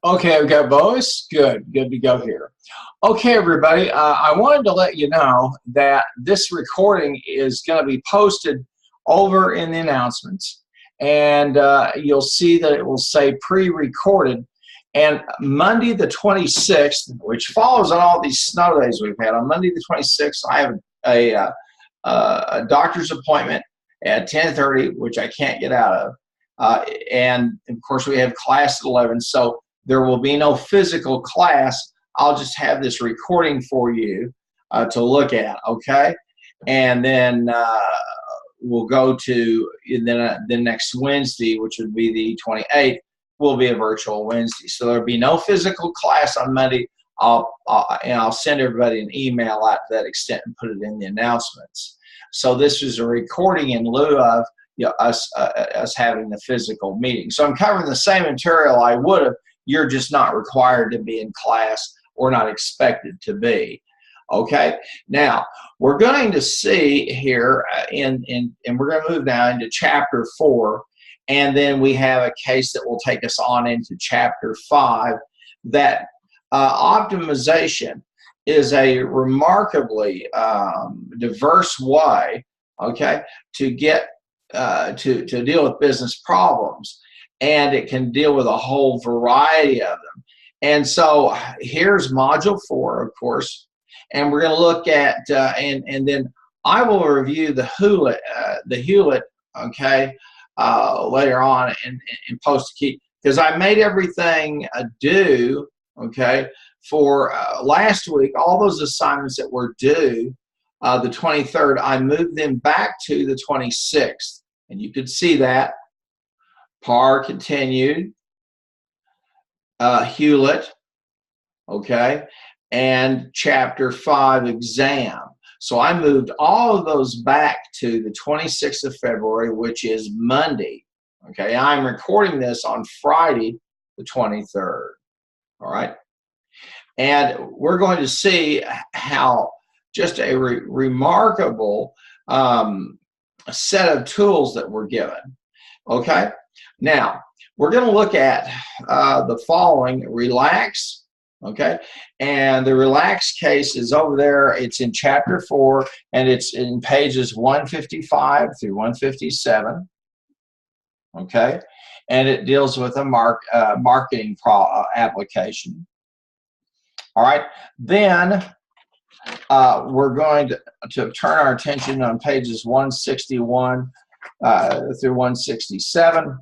Okay, I've got boys. Good to go here. Okay, everybody, I wanted to let you know that this recording is going to be posted over in the announcements, and you'll see that it will say pre-recorded. And Monday the 26th, which follows on all these snow days we've had, on Monday the 26th, I have a doctor's appointment at 10:30, which I can't get out of. And of course, we have class at 11. So there will be no physical class. I'll just have this recording for you to look at, okay? And then we'll go to, and then next Wednesday, which would be the 28th, will be a virtual Wednesday. So there'll be no physical class on Monday. I'll send everybody an email out to that extent and put it in the announcements. So this is a recording in lieu of us having the physical meeting. So I'm covering the same material I would have. You're just not required to be in class or not expected to be. Okay, now we're going to see here and we're going to move now into chapter 4, and then we have a case that will take us on into chapter 5. That optimization is a remarkably diverse way, okay, to get to deal with business problems. And it can deal with a whole variety of them. And so here's module 4, of course, and we're going to look at and then I will review the Hewlett, okay, later on and post a key, because I made everything due, okay, for last week. All those assignments that were due the 23rd, I moved them back to the 26th, and you could see that. Par continued, Hewlett, okay, and chapter 5 exam. So I moved all of those back to the 26th of February, which is Monday. Okay, I'm recording this on Friday, the 23rd. All right, and we're going to see how just a remarkable set of tools that we're given. Okay. Now, we're going to look at the following: relax, okay? And the relax case is over there. It's in chapter 4, and it's in pages 155 through 157, okay? And it deals with a marketing application. All right, then we're going to turn our attention on pages 161 through 167.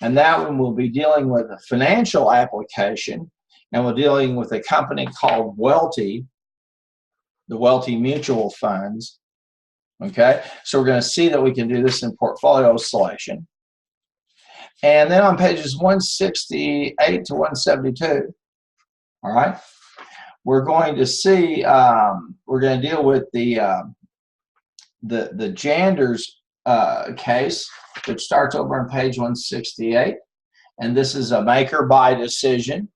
And that one will be dealing with a financial application, and we're dealing with a company called Welty, the Welty Mutual Funds. Okay, so we're going to see that we can do this in portfolio selection. And then on pages 168 to 172, all right, we're going to see, we're going to deal with the Janders case, which starts over on page 168, and this is a make or buy decision,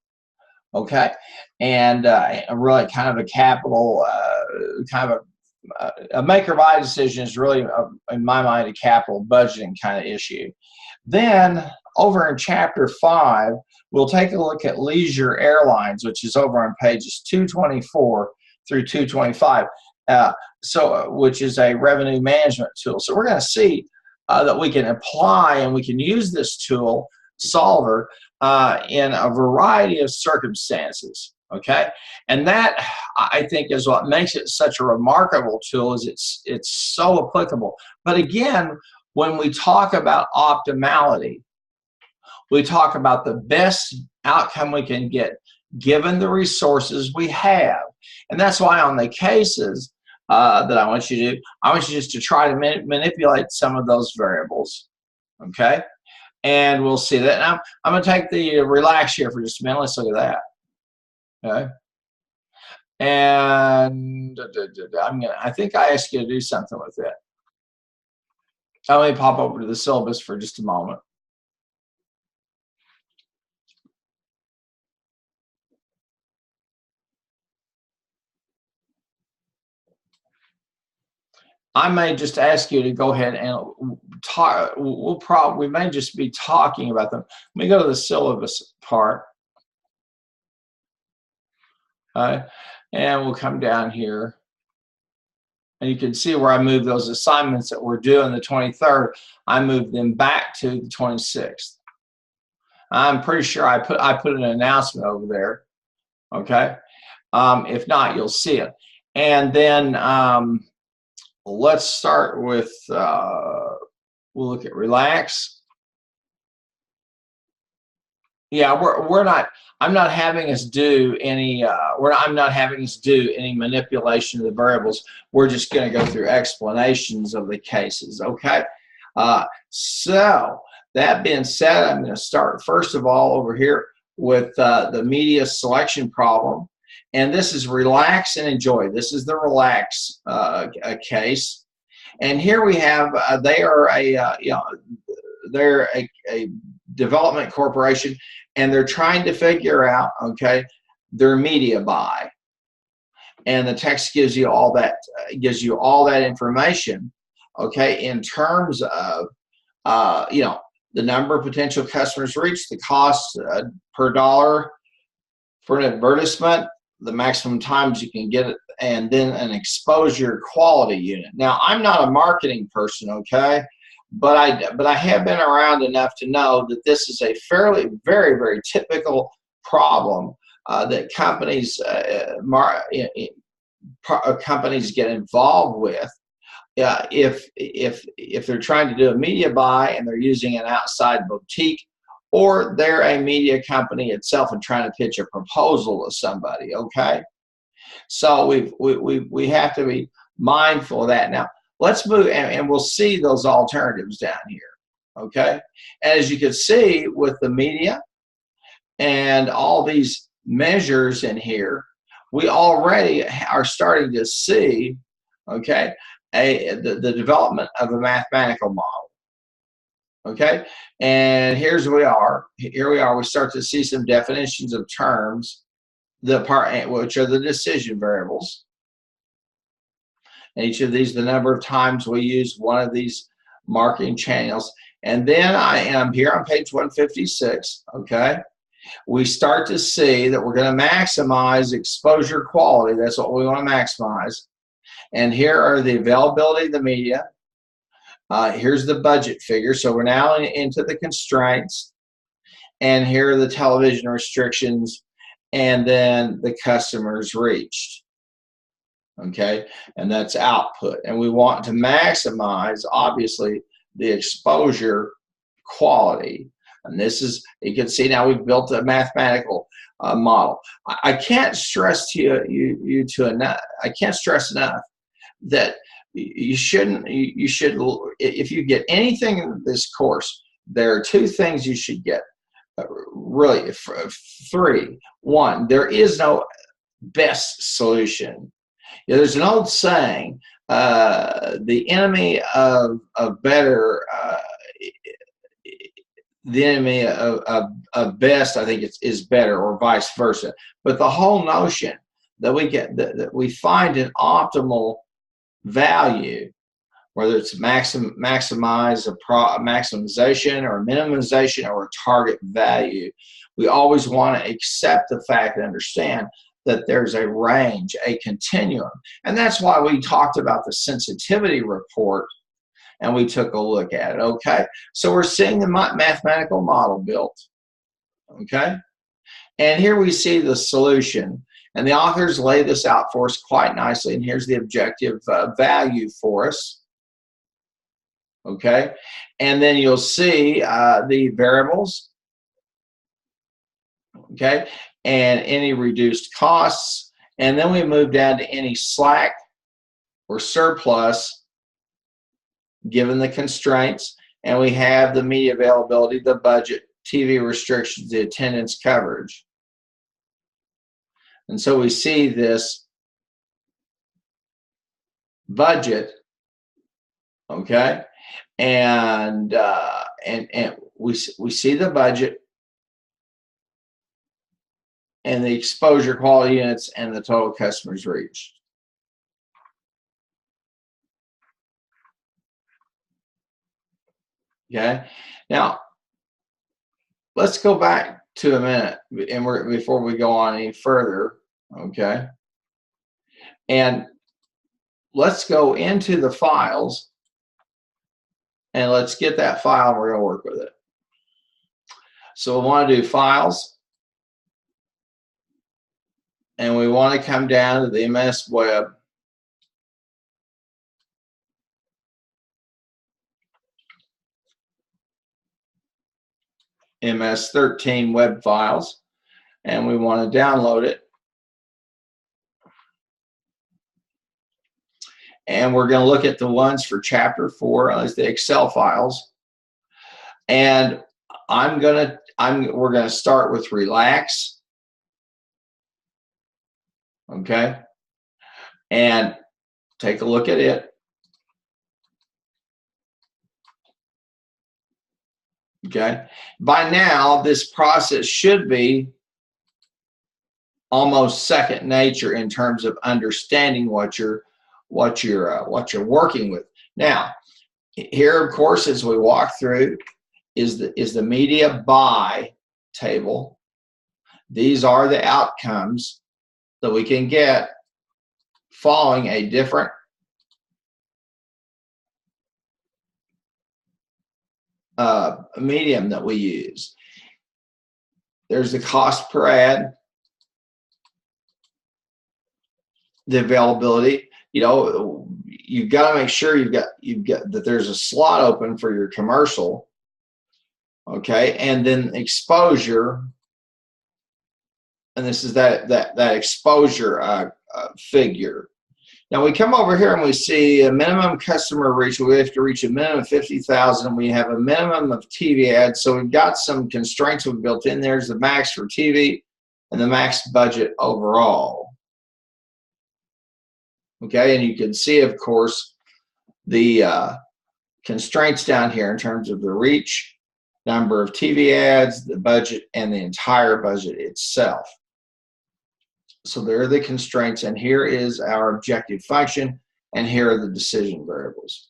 okay, and really kind of a capital, a make or buy decision is really, in my mind, a capital budgeting kind of issue. Then over in chapter 5, we'll take a look at Leisure Airlines, which is over on pages 224 through 225. Which is a revenue management tool. So we're going to see that we can apply and we can use this tool, Solver, in a variety of circumstances, okay? And that, I think, is what makes it such a remarkable tool, is it's so applicable. But again, when we talk about optimality, we talk about the best outcome we can get given the resources we have. And that's why on the cases that I want you to do, I want you just to try to manipulate some of those variables, okay? And we'll see that. Now, I'm going to take the relax here for just a minute. Let's look at that, okay? And I think I asked you to do something with it. Let me pop over to the syllabus for just a moment. I may just ask you to go ahead and talk. We may just be talking about them. Let me go to the syllabus part. And we'll come down here. And you can see where I moved those assignments that were due on the 23rd. I moved them back to the 26th. I'm pretty sure I put an announcement over there. Okay. If not, you'll see it. And then let's start with, we'll look at relax. Yeah, I'm not having us do any, I'm not having us do any manipulation of the variables. We're just going to go through explanations of the cases, okay? So that being said, I'm going to start first of all over here with the media selection problem. And this is relax and enjoy. This is the relax case. And here we have, they are they're a development corporation, and they're trying to figure out, okay, their media buy. And the text gives you all that information, okay, in terms of the number of potential customers reached, the cost per dollar for an advertisement, the maximum times you can get it, and then an exposure quality unit. Now, I'm not a marketing person, okay, but I have been around enough to know that this is a very, very typical problem that companies get involved with if they're trying to do a media buy and they're using an outside boutique, or they're a media company itself and trying to pitch a proposal to somebody. Okay, so we have to be mindful of that. Now let's move, and we'll see those alternatives down here. Okay, as you can see with the media and all these measures in here, we already are starting to see, okay, the development of a mathematical model. Okay, and here we are. We start to see some definitions of terms, which are the decision variables. And each of these, the number of times we use one of these marketing channels. And then I am here on page 156, okay? We start to see that we're going to maximize exposure quality. That's what we want to maximize. And here are the availability of the media. Here's the budget figure. So we're now into the constraints. And here are the television restrictions. And then the customers reached. Okay, and that's output. And we want to maximize, obviously, the exposure quality. And this is, you can see now we've built a mathematical model. I can't stress to you enough. I can't stress enough that you should, if you get anything in this course, there are two things you should get. Really, three. One, there is no best solution. There's an old saying, the enemy of better, the enemy of best, I think is better, or vice versa. But the whole notion that we get, that we find an optimal value, whether it's maximization or minimization or a target value, we always want to accept the fact and understand that there's a range, a continuum. And that's why we talked about the sensitivity report and we took a look at it, okay? So we're seeing the mathematical model built, okay? And here we see the solution. And the authors lay this out for us quite nicely. And here's the objective value for us, okay? And then you'll see the variables, okay? And any reduced costs, and then we move down to any slack or surplus given the constraints, and we have the media availability, the budget, TV restrictions, the attendance coverage. And so we see this budget, okay, and we see the budget and the exposure quality units and the total customers reached. Okay, now let's go back to a minute, and before we go on any further, Okay. And let's go into the files and let's get that file and we're going to work with it. So we want to do files and we want to come down to the MS Web. MS-13 web files, and we want to download it. And we're going to look at the ones for chapter 4 as the Excel files. And we're going to start with relax. Okay. And take a look at it. Okay. By now, this process should be almost second nature in terms of understanding what you're working with. Now, here, of course, as we walk through, is the media buy table. These are the outcomes that we can get following a different medium that we use. There's the cost per ad, the availability. You know, you've got to make sure you've got that there's a slot open for your commercial. Okay, and then exposure, and this is that exposure figure. Now we come over here and we see a minimum customer reach. We have to reach a minimum of 50,000. We have a minimum of TV ads. So we've got some constraints we've built in. There's the max for TV and the max budget overall. Okay, and you can see, of course, the constraints down here in terms of the reach, number of TV ads, the budget, and the entire budget itself. So there are the constraints, and here is our objective function, and here are the decision variables.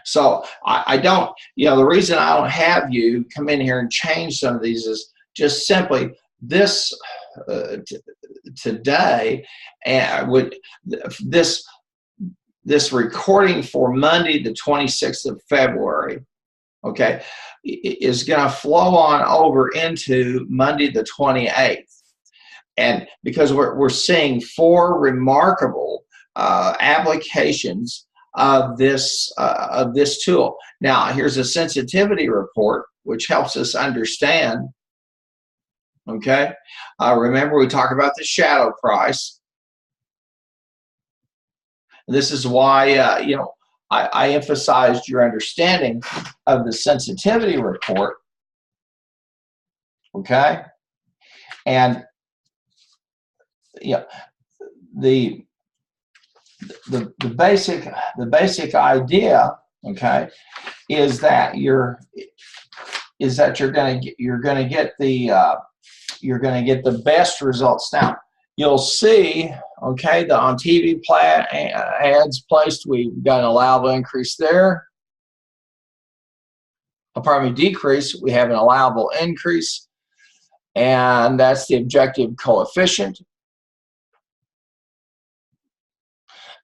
So I don't, the reason I don't have you come in here and change some of these is just simply this today, and with this recording for Monday, the 26th of February, okay, is going to flow on over into Monday, the 28th. And because we're seeing 4 remarkable applications of this tool. Now, here's a sensitivity report, which helps us understand. Okay, remember we talked about the shadow price. This is why I emphasized your understanding of the sensitivity report. Okay, and the basic idea, okay, is that you're going to get the best results. Now you'll see, okay, that on TV ads placed, we've got an allowable increase there. Pardon me, decrease. We have an allowable increase, and that's the objective coefficient.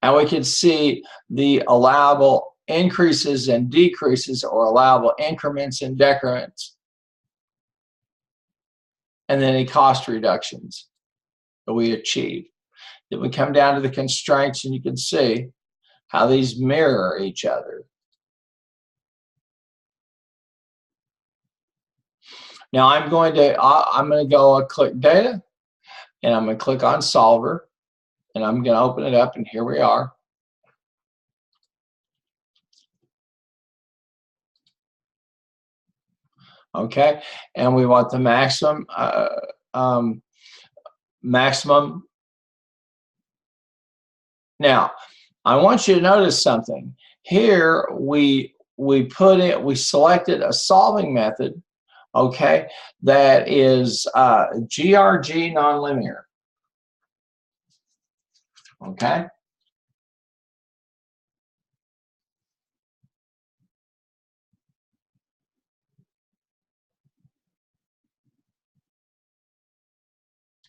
And we can see the allowable increases and decreases, or allowable increments and decrements, and then any cost reductions that we achieve. Then we come down to the constraints, and you can see how these mirror each other. Now I'm going to go click data, and I'm going to click on solver, and I'm going to open it up, and here we are. Okay, and we want the maximum maximum. Now I want you to notice something here. We selected a solving method, okay, that is GRG nonlinear. Okay,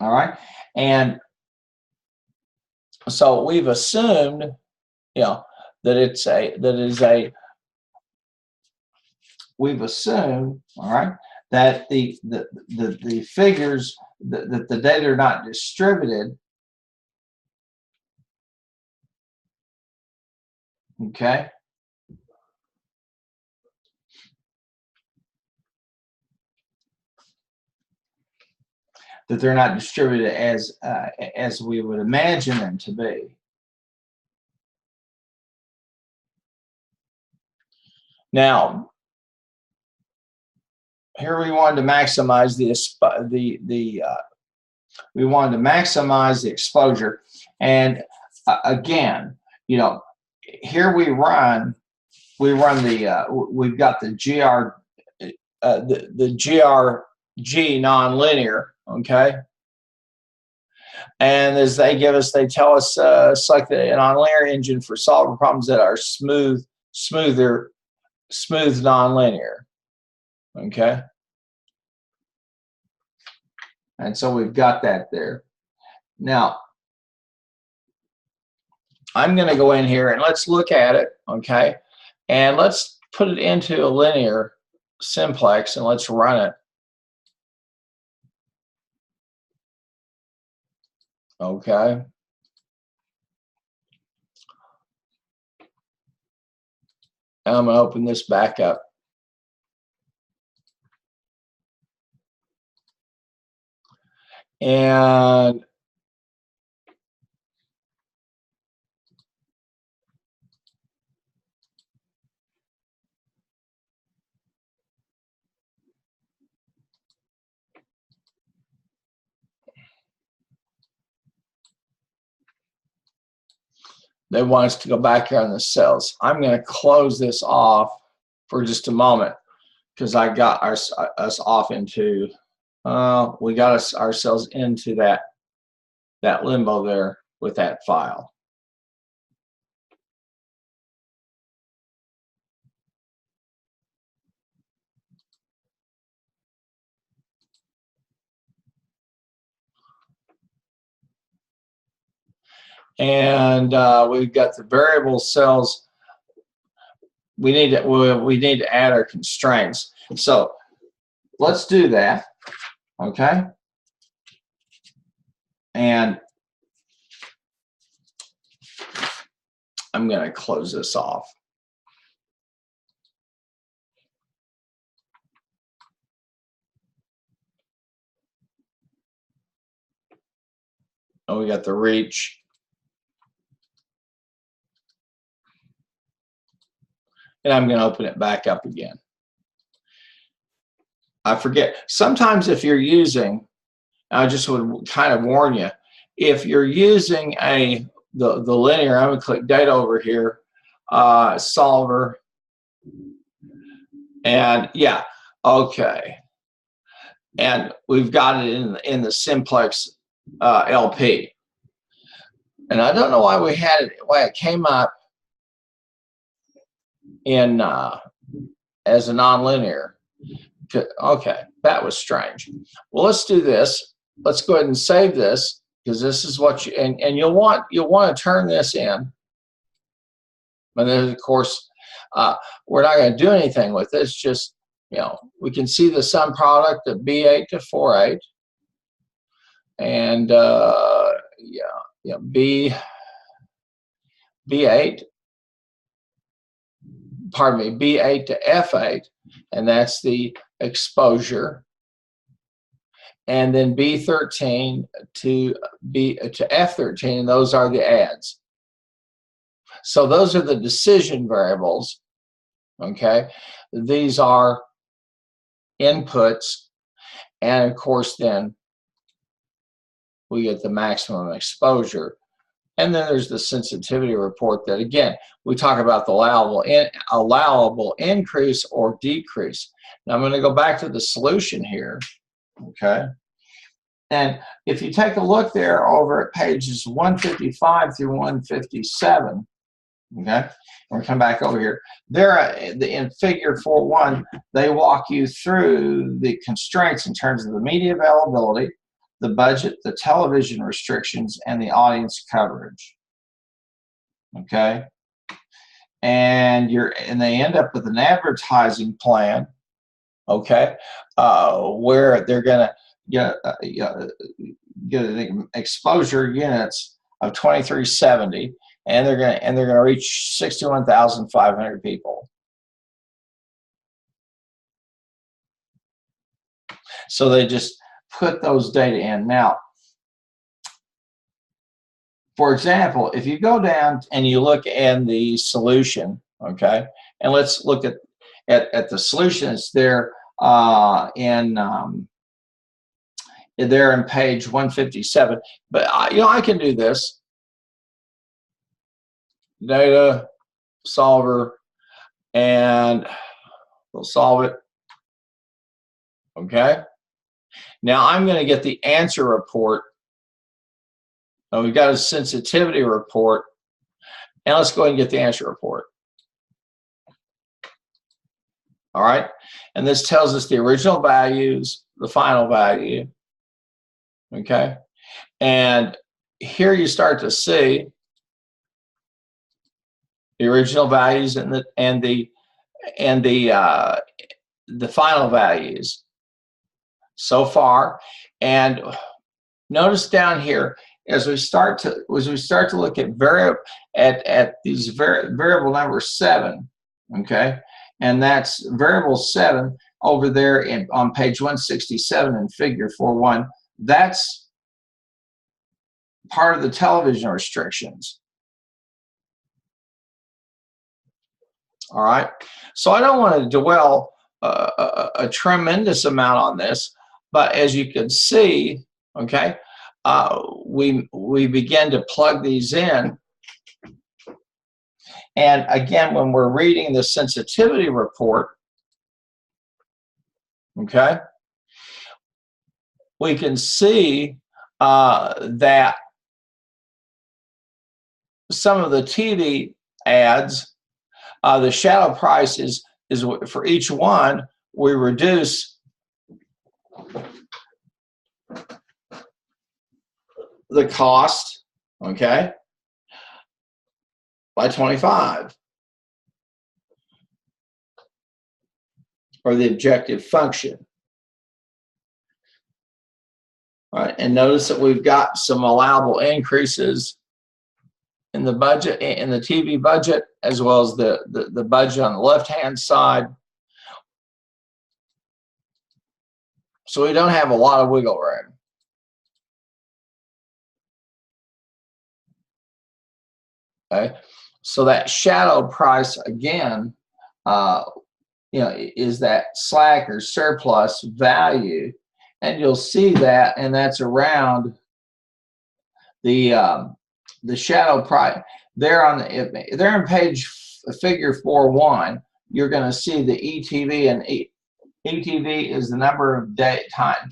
All right, and so we've assumed, that we've assumed, all right, that the figures that the data are not distributed. Okay. That they're not distributed as we would imagine them to be. Now, here we wanted to maximize we wanted to maximize the exposure, and again, here we've got the GRG nonlinear, okay, and as they tell us select the nonlinear engine for solving problems that are smooth nonlinear, okay. And so we've got that there. Now, I'm going to go in here and let's look at it, okay? And let's put it into a linear simplex and let's run it. Okay. And I'm going to open this back up. And they want us to go back here on the cells. I'm going to close this off for just a moment because I got us off into, we got ourselves into that limbo there with that file. And we've got the variable cells. We need to add our constraints. So let's do that, okay? And I'm going to close this off. And we got the reach. And I'm going to open it back up again. I forget. Sometimes if you're using, I just would kind of warn you, if you're using the linear, I'm going to click data over here, solver, and yeah, okay. And we've got it in the simplex LP. And I don't know why why it came up in as a nonlinear. Okay, that was strange. Well, let's do this. Let's go ahead and save this because this is what and you'll want to turn this in. And then of course we're not going to do anything with this. Just we can see the sum product of B8 to 4/8, and B8. Pardon me, B8 to F8, and that's the exposure, and then B13 to F13, and those are the adds. So those are the decision variables. Okay, these are inputs, and of course then we get the maximum exposure. And then there's the sensitivity report that, again, we talk about the allowable increase or decrease. Now I'm going to go back to the solution here, okay? And if you take a look there over at pages 155 through 157, okay? We're going to come back over here. There, in figure 4.1, they walk you through the constraints in terms of the media availability, the budget, the television restrictions, and the audience coverage. Okay, and they end up with an advertising plan. Okay, where they're going to get exposure units of 2370, and they're going to reach 61,500 people. So they just put those data in. Now, for example, if you go down and you look at the solution, okay, and let's look at the solutions there they're in page 157. But I can do this. Data solver, and we'll solve it. Okay. Now I'm going to get the answer report. Now we've got a sensitivity report, and let's go ahead and get the answer report. All right, and this tells us the original values, the final value. Okay, and here you start to see the original values and the final values so far. And notice down here, as we start to look at these variable number 7, okay, and that's variable 7 over there on page 167 in figure 4.1. That's part of the television restrictions. All right, so I don't want to dwell a tremendous amount on this, but as you can see, okay, we begin to plug these in. And again, when we're reading the sensitivity report, okay, we can see that some of the TV ads, the shadow price is for each one, we reduce the cost, okay, by 25, or the objective function. All right, and notice that we've got some allowable increases in the budget, in the TV budget, as well as the budget on the left-hand side. So we don't have a lot of wiggle room. Okay, so that shadow price again, is that slack or surplus value, and you'll see that, and that's around the shadow price. They're in page figure 4.1. You're going to see the ETV, and ETV is the number of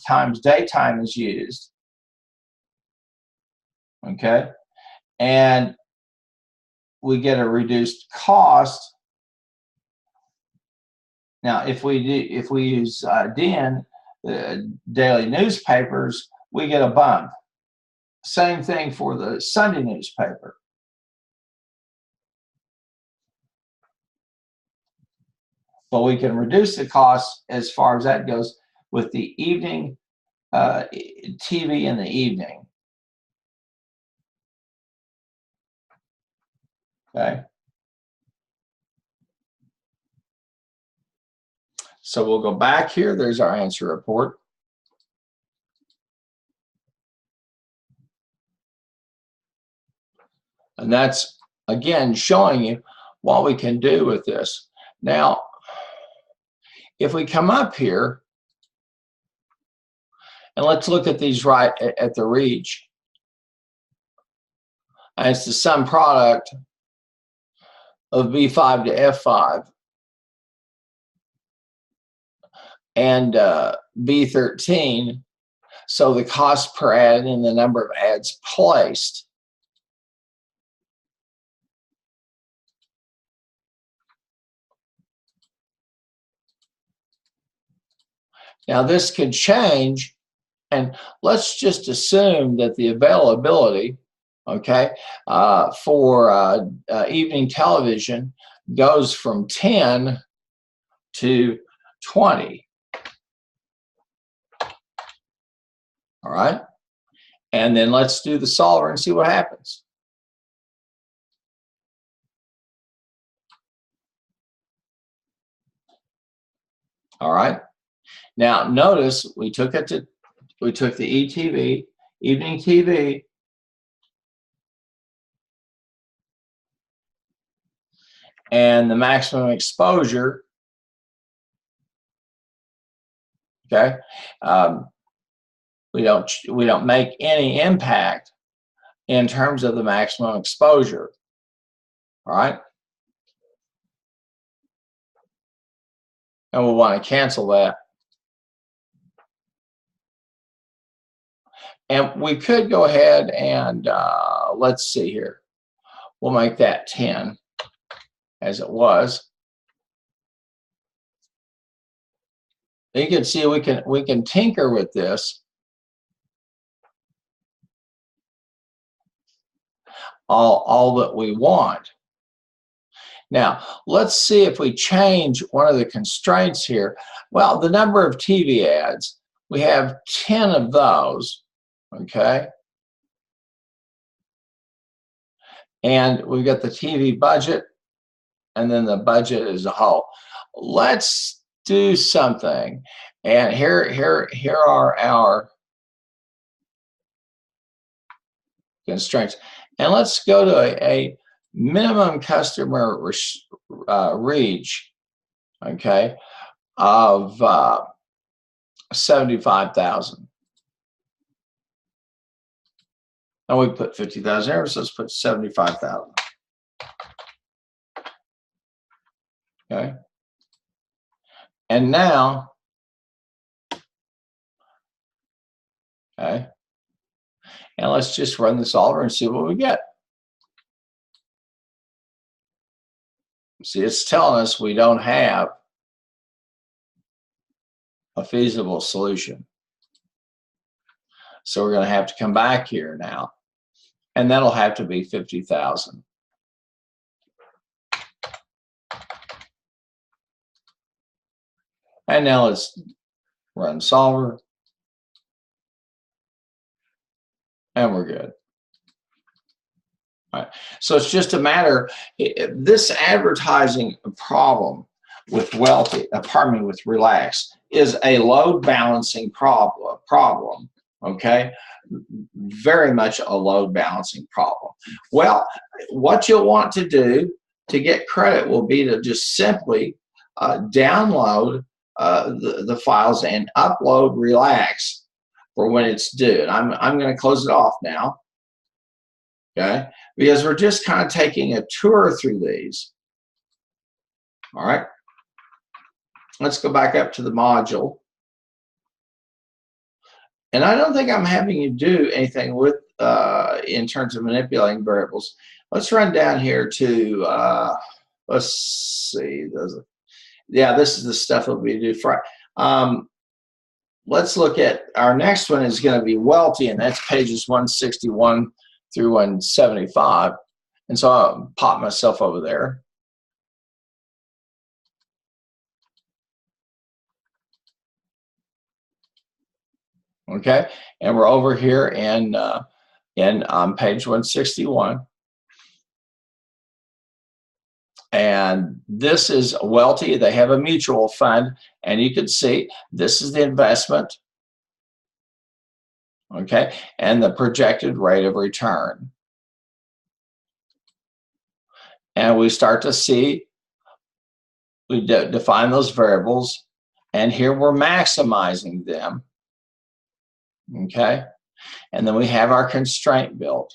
times daytime is used. Okay, and we get a reduced cost. Now, if we use DN, daily newspapers, we get a bump. Same thing for the Sunday newspaper. But we can reduce the cost as far as that goes with the evening TV in the evening. Okay. So we'll go back here. There's our answer report. And that's, again, showing you what we can do with this. Now, if we come up here, and let's look at these right at the reach. And it's the sum product of B5 to F5 and B13. So the cost per ad and the number of ads placed. Now this could change And let's just assume that the availability, okay, for evening television goes from 10 to 20. All right. And then let's do the solver and see what happens. All right. Now notice we took the ETV, evening TV, and the maximum exposure. Okay. We don't make any impact in terms of the maximum exposure. All right. And we'll want to cancel that. And we could go ahead and let's see here. We'll make that 10 as it was. You can see we can tinker with this all that we want. Now, let's see if we change one of the constraints here. Well, the number of TV ads, we have 10 of those, okay? And we've got the TV budget, and then the budget as a whole. Let's do something. And here are our constraints. And let's go to a minimum customer reach, okay, of 75,000. And we put 50,000 there, so let's put 75,000. Okay. And now, okay, and let's just run the solver and see what we get. See, it's telling us we don't have a feasible solution. So we're going to have to come back here now, and that'll have to be 50,000. And now let's run solver, and we're good. All right. So it's just a matter, this advertising problem with with Relax is a load balancing problem, okay? Very much a load balancing problem. Well, what you'll want to do to get credit will be to just simply download the files and upload Relax for when it's due. And I'm going to close it off now, okay? Because we're just kind of taking a tour through these. All right. Let's go back up to the module. And I don't think I'm having you do anything with in terms of manipulating variables. Let's run down here to let's see. Yeah, this is the stuff that we do for. Let's look at our next one is going to be Welty, and that's pages 161 through 175. And so I'll pop myself over there. Okay, and we're over here in page 161. And this is Welty. They have a mutual fund, and you can see this is the investment, okay, and the projected rate of return. And we start to see, we define those variables, and here we're maximizing them, okay? And then we have our constraint built.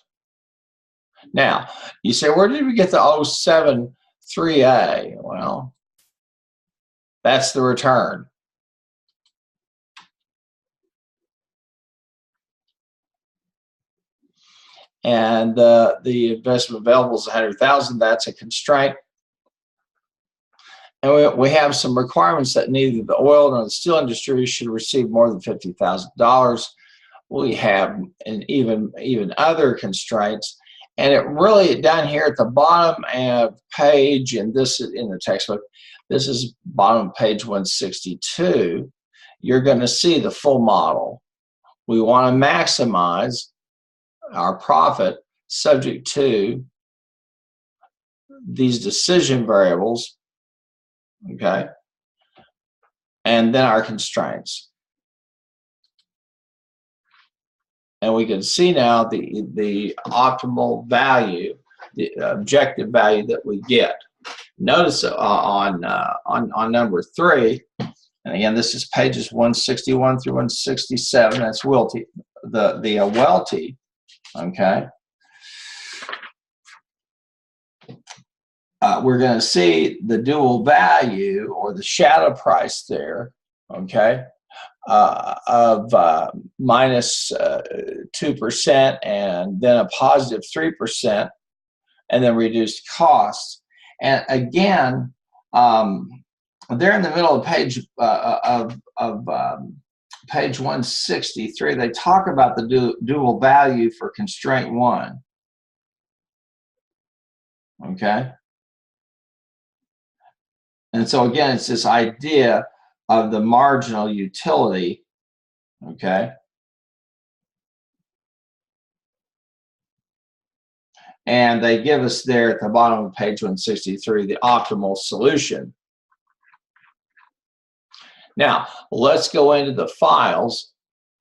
Now, you say, where did we get the 073A? Well, that's the return. And the investment available is 100,000. That's a constraint. And we have some requirements that neither the oil nor the steel industry should receive more than $50,000. we have and even other constraints. And it really, down here at the bottom of page, and this is in the textbook, this is bottom of page 162, you're going to see the full model. We want to maximize our profit subject to these decision variables, okay, and then our constraints. And we can see now the optimal value, the objective value that we get. Notice on number 3, and again, this is pages 161 through 167. That's Welty, the Welty, okay. We're going to see the dual value or the shadow price there, okay, of minus 2% and then a positive 3% and then reduced costs. And again, they're in the middle of page page 163. They talk about the dual value for constraint 1. Okay. And so again, it's this idea of the marginal utility. Okay. And they give us there at the bottom of page 163 the optimal solution. Now, let's go into the files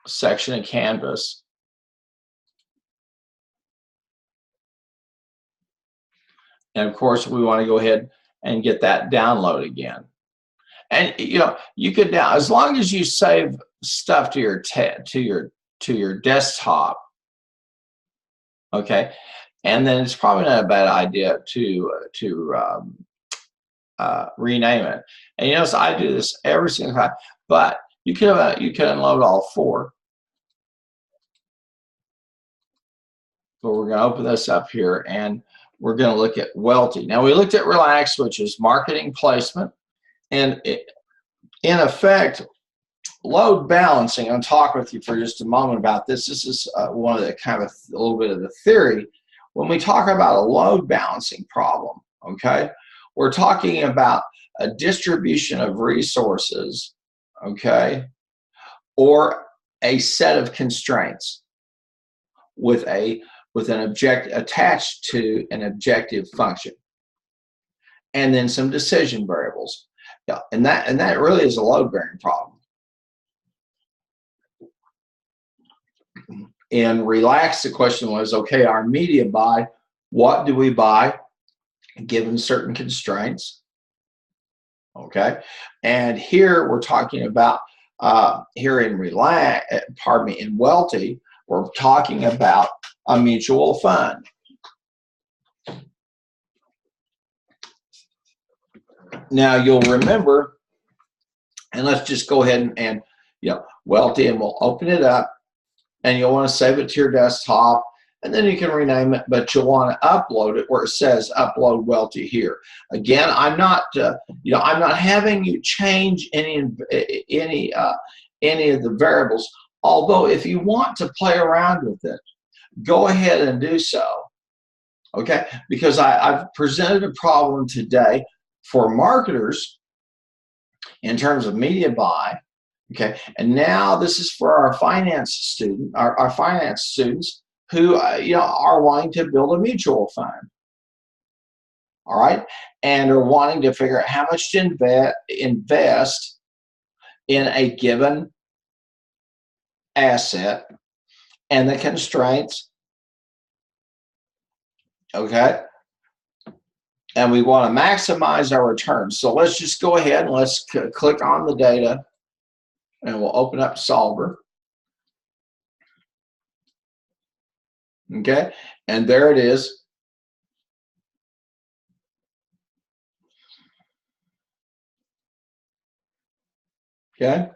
section of Canvas. And of course, we want to go ahead and get that download again. And you could now, as long as you save stuff to your desktop, okay. And then it's probably not a bad idea to rename it. And so I do this every single time. But you can unload all 4. So we're going to open this up here, and we're going to look at Welty. Now we looked at Relax, which is marketing placement, and in effect, load balancing. I'll talk with you for just a moment about this. This is one of the kind of a little bit of the theory. When we talk about a load balancing problem, okay, we're talking about a distribution of resources, okay, or a set of constraints with an object attached to an objective function, and then some decision variables. Yeah, and that really is a load bearing problem. In Relax, the question was, okay, our media buy, what do we buy given certain constraints? Okay, and here we're talking about here in in Welty, we're talking about a mutual fund. Now you'll remember, and let's just go ahead and Welty, and we'll open it up, and you'll want to save it to your desktop, and then you can rename it, but you'll want to upload it where it says upload Welty here. Again, I'm not I'm not having you change any of the variables, although if you want to play around with it, go ahead and do so, okay? Because I've presented a problem today for marketers in terms of media buy, okay? And now this is for our finance students who are wanting to build a mutual fund, all right? And are wanting to figure out how much to invest in a given asset and the constraints, okay? And we want to maximize our returns. So let's just go ahead and let's click on the data, and we'll open up Solver. Okay, and there it is. Okay,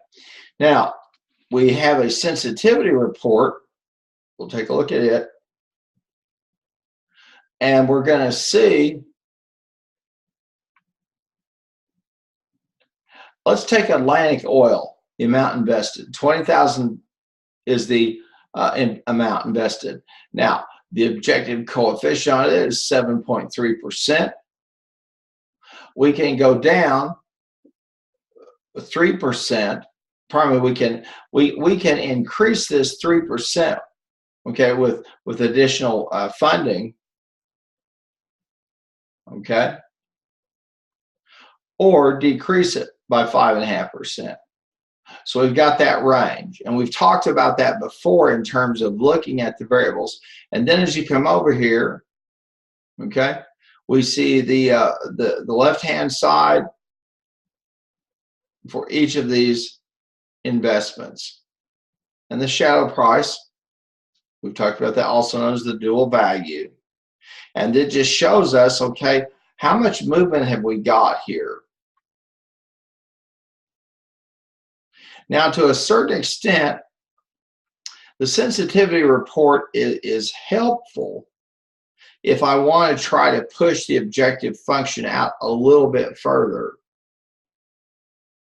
now we have a sensitivity report. We'll take a look at it, and we're going to see. Let's take Atlantic Oil, the amount invested. 20,000 is the amount invested. Now, the objective coefficient on it is 7.3%. We can go down 3%. Pardon me, we can increase this 3%, okay, with additional funding, okay, or decrease it by 5.5%. So we've got that range, and we've talked about that before in terms of looking at the variables. And then as you come over here, okay, we see the left-hand side for each of these investments. And the shadow price, we've talked about that, also known as the dual value. And it just shows us, okay, how much movement have we got here? Now, to a certain extent, the sensitivity report is helpful if I want to try to push the objective function out a little bit further.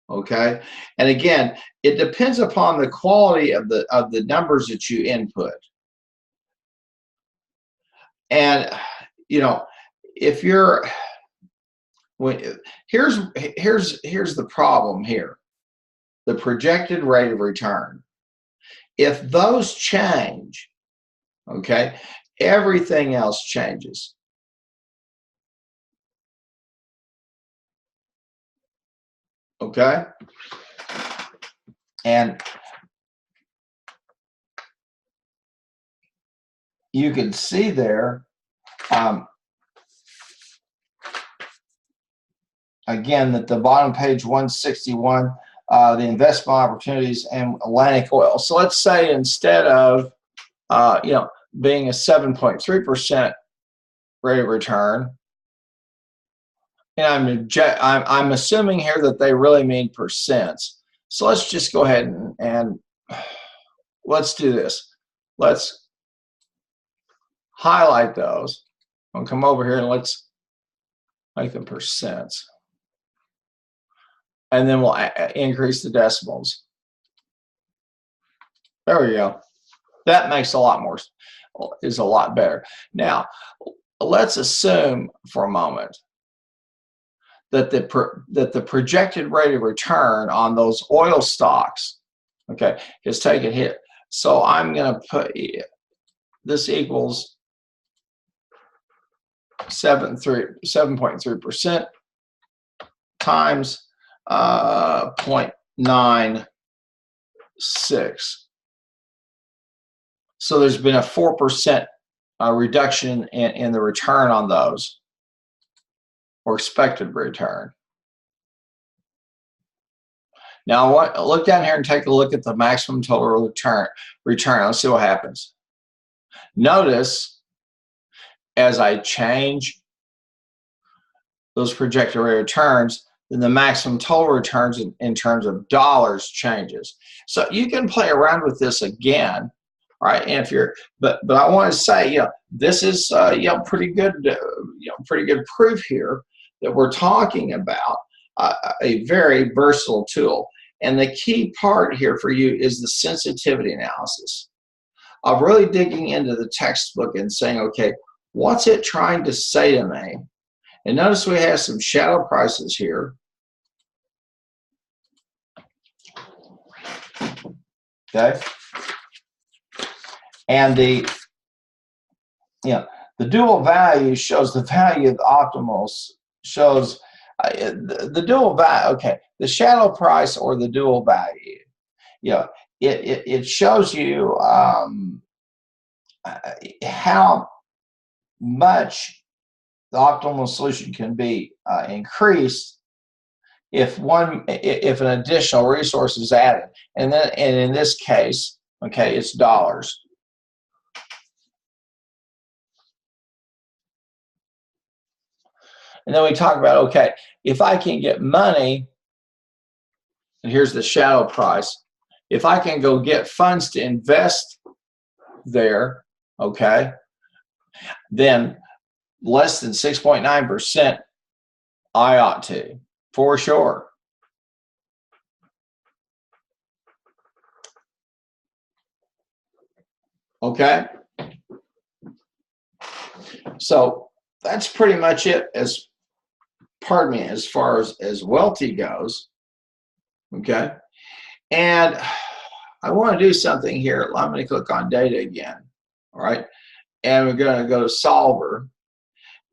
Okay, and again, it depends upon the quality of the numbers that you input. And you know, if you're here's the problem here. The projected rate of return. If those change, okay, everything else changes. Okay? And you can see there, again, that the bottom page 161, the investment opportunities and Atlantic Oil. So let's say instead of being a 7.3% rate of return, and I'm assuming here that they really mean percents. So let's just go ahead and let's do this. Let's highlight those. I'll come over here and let's make them percents. And then we'll increase the decimals. There we go. That makes a lot more, is a lot better. Now, let's assume for a moment that the projected rate of return on those oil stocks, okay, is taking a hit. So I'm going to put this equals 7.3% times 0.96. So there's been a 4% reduction in the return on those, or expected return. Now, look down here and take a look at the maximum total return. Let's see what happens. Notice as I change those projected rate of returns, then the maximum total returns in terms of dollars changes. So you can play around with this again, right? And if you're, but I want to say, this is pretty good, pretty good proof here that we're talking about a very versatile tool. And the key part here for you is the sensitivity analysis of really digging into the textbook and saying, okay, what's it trying to say to me? And notice we have some shadow prices here. Okay. And the dual value shows the value of the optimals, shows the dual value, okay, the shadow price or the dual value. It shows you how much the optimal solution can be increased if an additional resource is added, and in this case, okay, it's dollars. And then we talk about, okay, if I can get money, and here's the shadow price, if I can go get funds to invest there, okay, then less than 6.9%, I ought to, for sure. Okay, so that's pretty much it as, pardon me, as far as Welty goes. Okay, and I want to do something here. I'm going to click on data again. All right, and we're going to go to solver.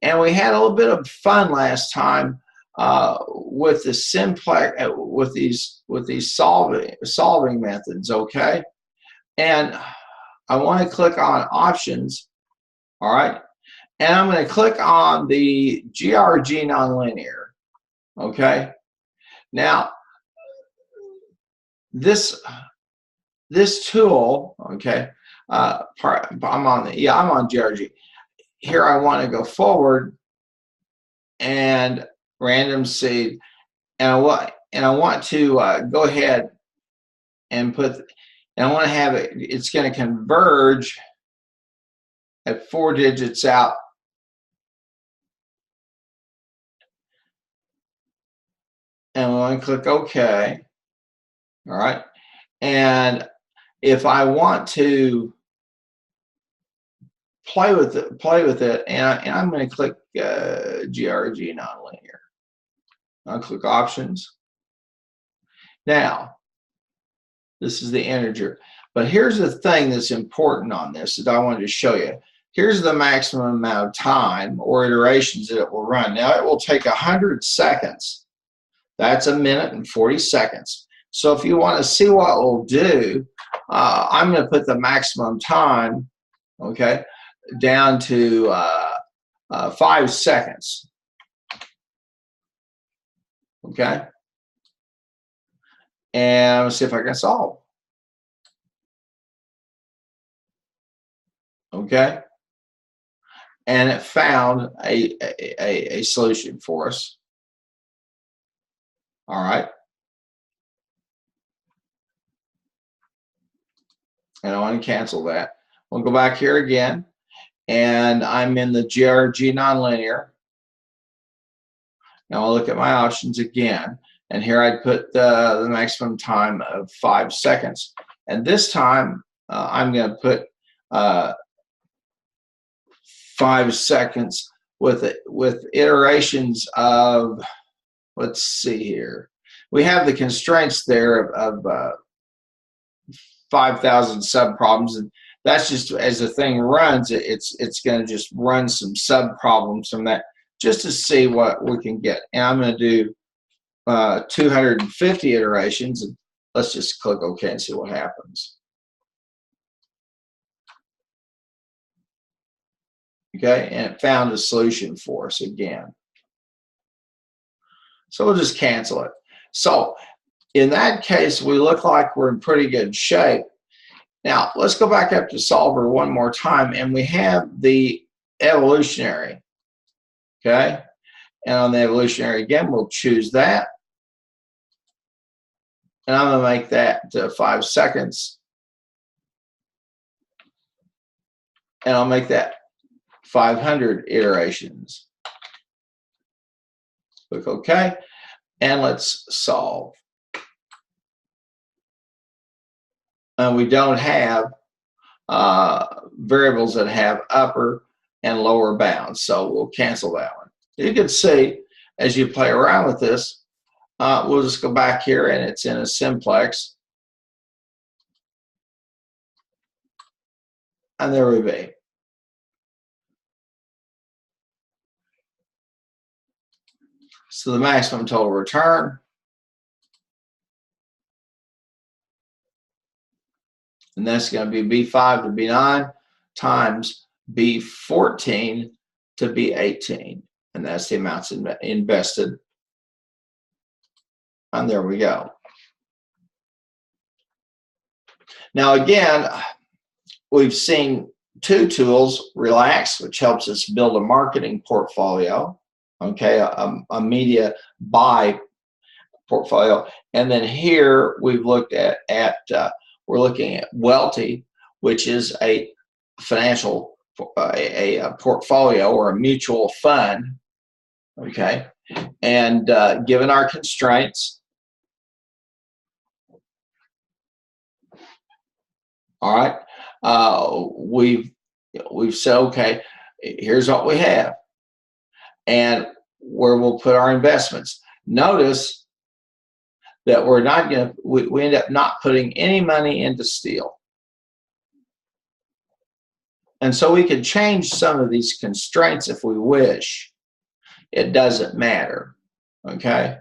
And we had a little bit of fun last time with the simplex, with these solving methods. Okay, and I want to click on options. All right, and I'm going to click on the GRG nonlinear. Okay, now this tool. Okay, I'm on GRG. Here I want to go forward and random seed, and I want to go ahead and I want to have it. It's going to converge at 4 digits out. And I'm going to click OK. All right. And if I want to play with it, and I'm going to click GRG nonlinear. I'll click options. Now, this is the integer. But here's the thing that's important on this that I wanted to show you. Here's the maximum amount of time or iterations that it will run. Now, it will take 100 seconds. That's 1 minute and 40 seconds. So if you want to see what it will do, I'm going to put the maximum time, okay, down to 5 seconds. Okay. And let's see if I can solve. Okay. And it found a solution for us. All right. And I want to cancel that. We'll go back here again. And I'm in the GRG nonlinear. Now I'll look at my options again. And here I put the maximum time of 5 seconds. And this time I'm going to put 5 seconds with iterations of, let's see here. We have the constraints there of 5,000 subproblems, and that's just as the thing runs, it's going to just run some subproblems from that just to see what we can get. And I'm going to do 250 iterations, and let's just click OK and see what happens. Okay, and it found a solution for us again. So we'll just cancel it. So in that case, we look like we're in pretty good shape. Now, let's go back up to solver one more time, and we have the evolutionary. Okay, and on the evolutionary again, we'll choose that. And I'm going to make that 5 seconds. And I'll make that 500 iterations. Click OK, and let's solve. And we don't have variables that have upper and lower bounds, so we'll cancel that one. You can see as you play around with this, we'll just go back here, and it's in a simplex. And there we be. So the maximum total return, and that's going to be B5 to B9 times B14 to B18. And that's the amounts invested. And there we go. Now again, we've seen 2 tools, Relax, which helps us build a marketing portfolio, okay, a media buy portfolio. And then here we've looked at we're looking at Welty, which is a financial a portfolio or a mutual fund, okay, and given our constraints, all right, we've said, okay, here's what we have and where we'll put our investments. Notice that we're not going to, we end up not putting any money into steel. And so we can change some of these constraints if we wish. It doesn't matter, okay?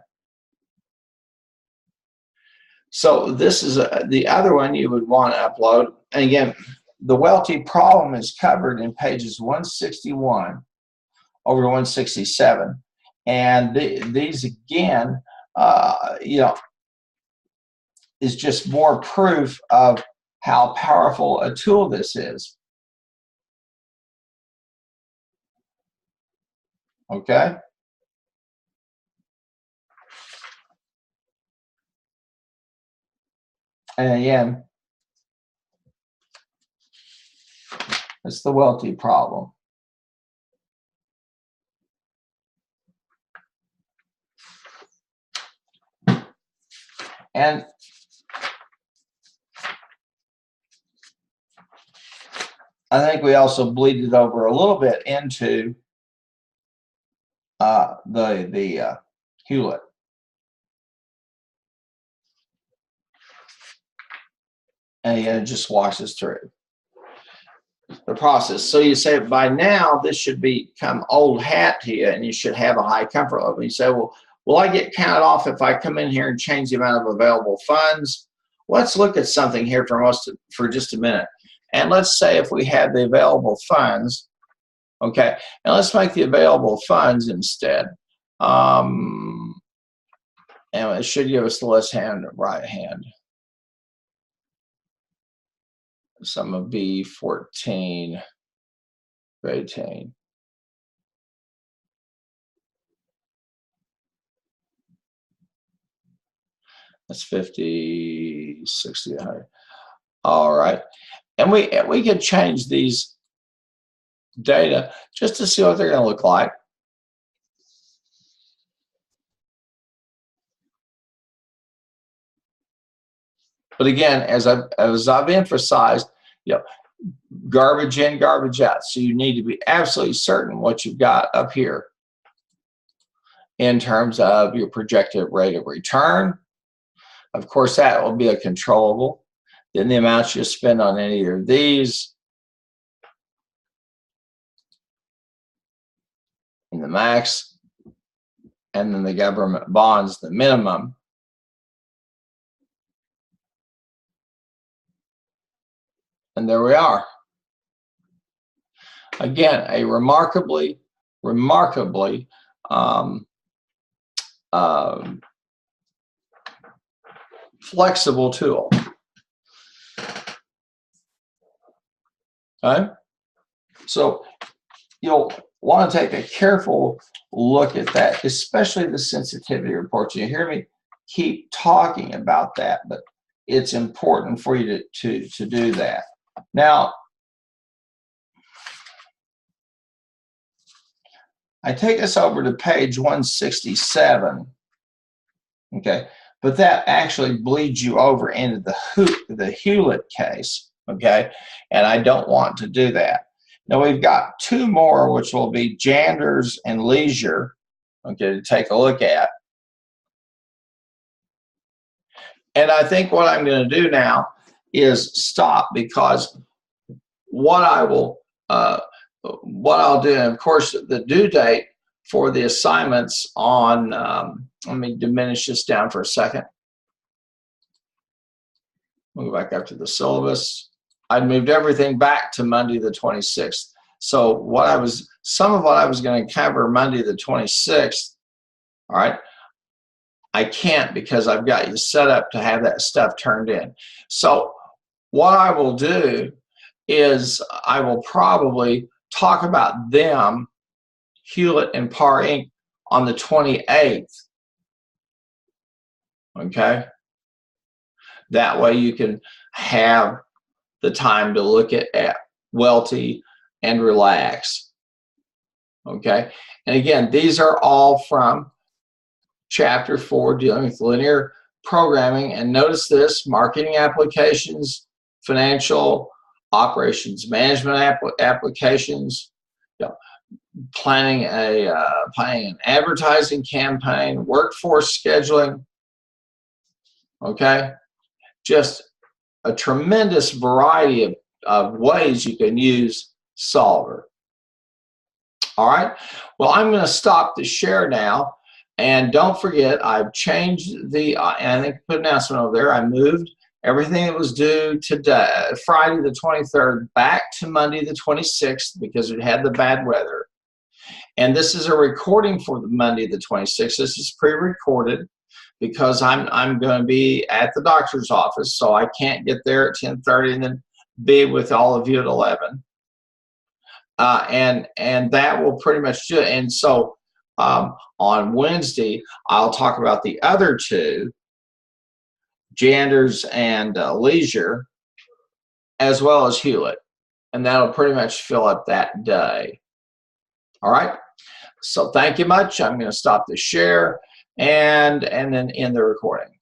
So this is the other one you would want to upload. And again, the Welty problem is covered in pages 161 over to 167. And these again, you know, is just more proof of how powerful a tool this is. Okay? And again, it's the Welty problem. And I think we also bleeded over a little bit into the Hewlett. And again, it just washes through the process. So you say, by now, this should become old hat to you, and you should have a high comfort level. You say, well, will I get counted off if I come in here and change the amount of available funds? Let's look at something here for just a minute. And let's say if we have the available funds, okay, and let's make the available funds instead. And it should give us the left hand, right hand. Sum of B, 14, 18. That's 50, 60, 100. All right. And we can change these data just to see what they're going to look like. But again, as I've emphasized, you know, garbage in, garbage out. So you need to be absolutely certain what you've got up here in terms of your projected rate of return. Of course, that will be a controllable. Then the amounts you spend on any of these. And the max. And then the government bonds, the minimum. And there we are. Again, a remarkably flexible tool. Okay? So you'll want to take a careful look at that, especially the sensitivity reports. You hear me keep talking about that, but it's important for you to do that. Now, I take us over to page 167, okay, but that actually bleeds you over into the Hewlett case, okay, and I don't want to do that. Now, we've got two more, which will be Janders and Leisure, okay, to take a look at. And I think what I'm going to do now is stop, because what I'll do, and of course, the due date for the assignments on, let me diminish this down for a second. We'll go back up to the syllabus. I moved everything back to Monday the 26th. So some of what I was going to cover Monday the 26th, all right, I can't, because I've got you set up to have that stuff turned in. So what I will do is I will probably talk about them, Hewlett and Parr Inc., on the 28th. Okay? That way you can have the time to look at Welty and relax. Okay? And again, these are all from Chapter 4, dealing with linear programming. And notice this: marketing applications, financial operations management applications, you know, planning an advertising campaign, workforce scheduling. Okay, just a tremendous variety of ways you can use Solver. All right, well, I'm going to stop the share now. And don't forget, I've changed the, and I think I put an announcement over there, I moved everything that was due today, Friday the 23rd, back to Monday the 26th because it had the bad weather. And this is a recording for the Monday the 26th. This is pre-recorded because I'm going to be at the doctor's office, so I can't get there at 10:30 and then be with all of you at 11. And that will pretty much do it. And so on Wednesday, I'll talk about the other two, Janders and Leisure, as well as Hewlett. And that'll pretty much fill up that day. All right. So thank you much. I'm going to stop the share and then end the recording.